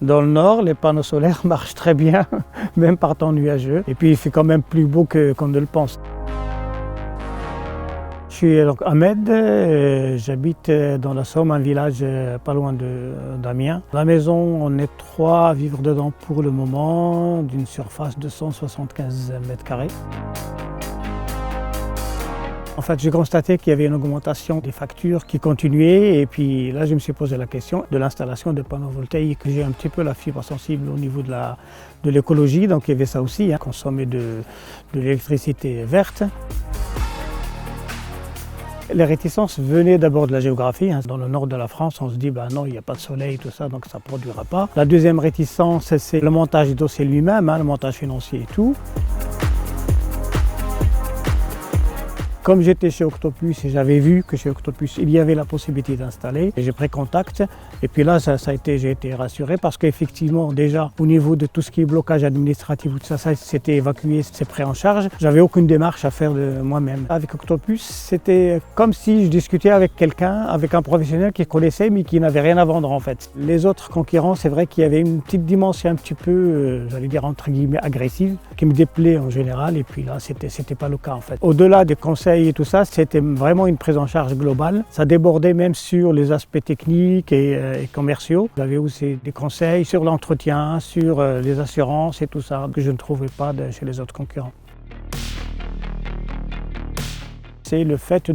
Dans le nord, les panneaux solaires marchent très bien, même par temps nuageux. Et puis il fait quand même plus beau qu'on ne le pense. Je suis donc Ahmed, j'habite dans la Somme, un village pas loin d'Amiens. La maison, on est 3 à vivre dedans pour le moment, d'une surface de 175 mètres carrés. En fait, j'ai constaté qu'il y avait une augmentation des factures qui continuait et puis là, je me suis posé la question de l'installation de panneaux voltaïques. J'ai un petit peu la fibre sensible au niveau de l'écologie, donc il y avait ça aussi, consommer de l'électricité verte. Les réticences venaient d'abord de la géographie. Dans le nord de la France, on se dit non, il n'y a pas de soleil, tout ça, donc ça ne produira pas. La deuxième réticence, c'est le montage du dossier lui-même, le montage financier et tout. Comme j'étais chez Octopus et j'avais vu que chez Octopus, il y avait la possibilité d'installer, j'ai pris contact. Et puis là, j'ai été rassuré parce qu'effectivement, déjà, au niveau de tout ce qui est blocage administratif, tout ça c'était évacué, c'est pris en charge. J'avais aucune démarche à faire de moi-même. Avec Octopus, c'était comme si je discutais avec quelqu'un, avec un professionnel qui connaissait mais qui n'avait rien à vendre en fait. Les autres concurrents, c'est vrai qu'il y avait une petite dimension un petit peu, j'allais dire entre guillemets, agressive, qui me déplaît en général. Et puis là, c'était pas le cas en fait. Au-delà des conseils et tout ça, c'était vraiment une prise en charge globale. Ça débordait même sur les aspects techniques et commerciaux. J'avais aussi des conseils sur l'entretien, sur les assurances et tout ça que je ne trouvais pas chez les autres concurrents. C'est le fait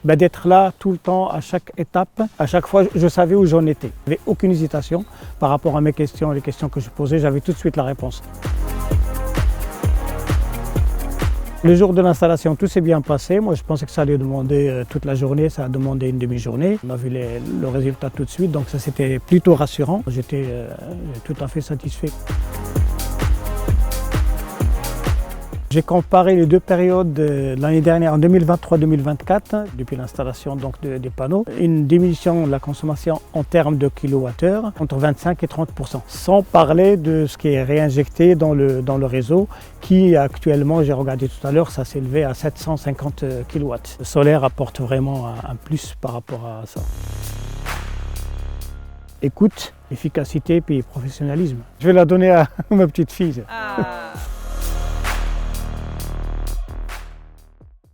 d'être là tout le temps, à chaque étape. À chaque fois, je savais où j'en étais. Je n'avais aucune hésitation par rapport à mes questions, les questions que je posais, j'avais tout de suite la réponse. Le jour de l'installation, tout s'est bien passé. Moi, je pensais que ça allait demander toute la journée, ça a demandé une demi-journée. On a vu le résultat tout de suite, donc ça c'était plutôt rassurant. J'étais tout à fait satisfait. J'ai comparé les deux périodes l'année dernière, en 2023-2024, depuis l'installation des panneaux. Une diminution de la consommation en termes de kilowattheure entre 25 et 30%. Sans parler de ce qui est réinjecté dans le réseau, qui actuellement, j'ai regardé tout à l'heure, ça s'est élevé à 750 kW. Le solaire apporte vraiment un plus par rapport à ça. Écoute, efficacité puis professionnalisme. Je vais la donner à ma petite fille. Ah.